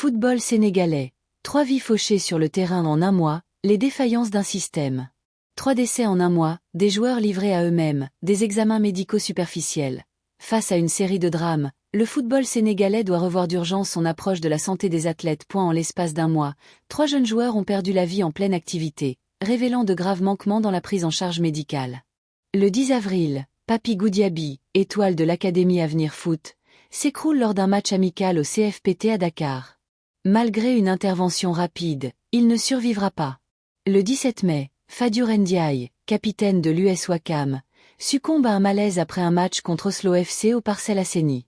Football sénégalais. 3 vies fauchées sur le terrain en un mois, les défaillances d'un système. 3 décès en un mois, des joueurs livrés à eux-mêmes, des examens médicaux superficiels. Face à une série de drames, le football sénégalais doit revoir d'urgence son approche de la santé des athlètes. En l'espace d'un mois, 3 jeunes joueurs ont perdu la vie en pleine activité, révélant de graves manquements dans la prise en charge médicale. Le 10 avril, Papi Goudiaby, étoile de l'Académie Avenir Foot, s'écroule lors d'un match amical au CFPT à Dakar. Malgré une intervention rapide, il ne survivra pas. Le 17 mai, Fadiouth Ndiaye, capitaine de l'US Ouakam, succombe à un malaise après un match contre Oslo FC au Parcelles Assainies.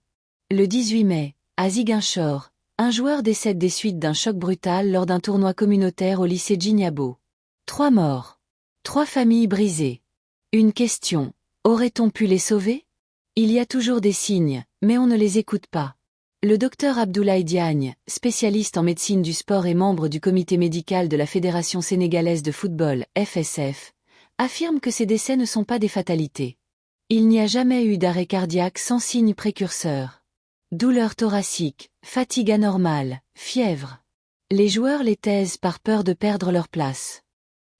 Le 18 mai, à Ziguinchor, un joueur décède des suites d'un choc brutal lors d'un tournoi communautaire au lycée Djignabo. 3 morts. 3 familles brisées. Une question, aurait-on pu les sauver? Il y a toujours des signes, mais on ne les écoute pas. Le docteur Abdoulaye Diagne, spécialiste en médecine du sport et membre du comité médical de la Fédération sénégalaise de football, FSF, affirme que ces décès ne sont pas des fatalités. Il n'y a jamais eu d'arrêt cardiaque sans signe précurseur. Douleur thoracique, fatigue anormale, fièvre. Les joueurs les taisent par peur de perdre leur place.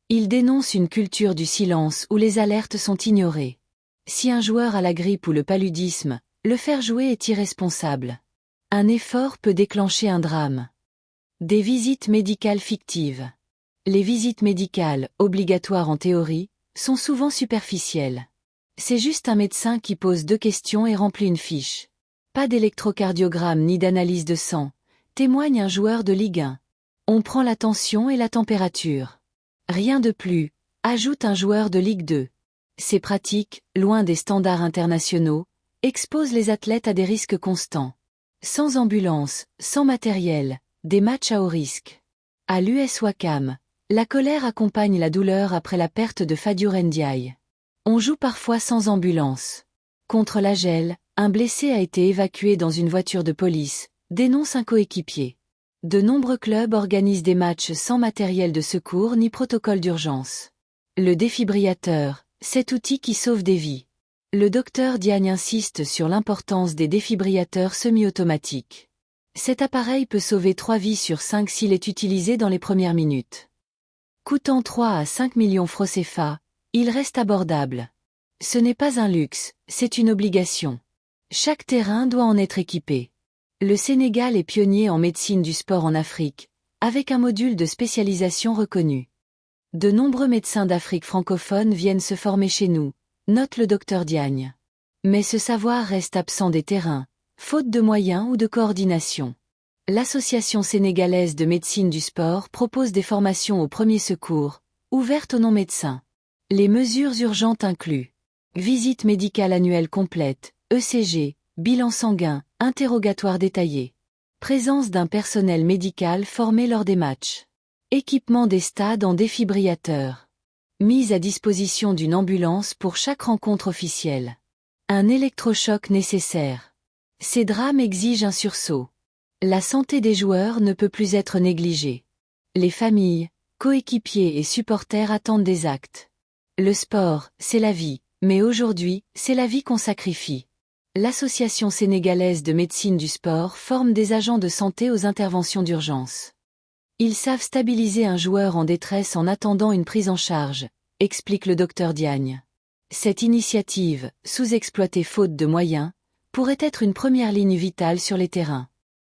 Ils dénoncent une culture du silence où les alertes sont ignorées. Si un joueur a la grippe ou le paludisme, le faire jouer est irresponsable. Un effort peut déclencher un drame. Des visites médicales fictives. Les visites médicales, obligatoires en théorie, sont souvent superficielles. C'est juste un médecin qui pose 2 questions et remplit une fiche. Pas d'électrocardiogramme ni d'analyse de sang, témoigne un joueur de Ligue 1. On prend la tension et la température. Rien de plus, ajoute un joueur de Ligue 2. Ces pratiques, loin des standards internationaux, exposent les athlètes à des risques constants. Sans ambulance, sans matériel, des matchs à haut risque. À l'US Ouakam, la colère accompagne la douleur après la perte de Fadiouth Ndiaye. On joue parfois sans ambulance. Contre la gel, un blessé a été évacué dans une voiture de police, dénonce un coéquipier. De nombreux clubs organisent des matchs sans matériel de secours ni protocole d'urgence. Le défibrillateur, cet outil qui sauve des vies. Le docteur Diagne insiste sur l'importance des défibrillateurs semi-automatiques. Cet appareil peut sauver 3 vies sur 5 s'il est utilisé dans les premières minutes. Coûtant 3 à 5 millions francs CFA, il reste abordable. Ce n'est pas un luxe, c'est une obligation. Chaque terrain doit en être équipé. Le Sénégal est pionnier en médecine du sport en Afrique, avec un module de spécialisation reconnu. De nombreux médecins d'Afrique francophone viennent se former chez nous, note le docteur Diagne. Mais ce savoir reste absent des terrains, faute de moyens ou de coordination. L'Association sénégalaise de médecine du sport propose des formations aux premiers secours, ouvertes aux non-médecins. Les mesures urgentes incluent visite médicale annuelle complète, ECG, bilan sanguin, interrogatoire détaillé. Présence d'un personnel médical formé lors des matchs. Équipement des stades en défibrillateur. Mise à disposition d'une ambulance pour chaque rencontre officielle. Un électrochoc nécessaire. Ces drames exigent un sursaut. La santé des joueurs ne peut plus être négligée. Les familles, coéquipiers et supporters attendent des actes. Le sport, c'est la vie, mais aujourd'hui, c'est la vie qu'on sacrifie. L'Association sénégalaise de médecine du sport forme des agents de santé aux interventions d'urgence. Ils savent stabiliser un joueur en détresse en attendant une prise en charge, explique le docteur Diagne. Cette initiative, sous-exploitée faute de moyens, pourrait être une première ligne vitale sur les terrains.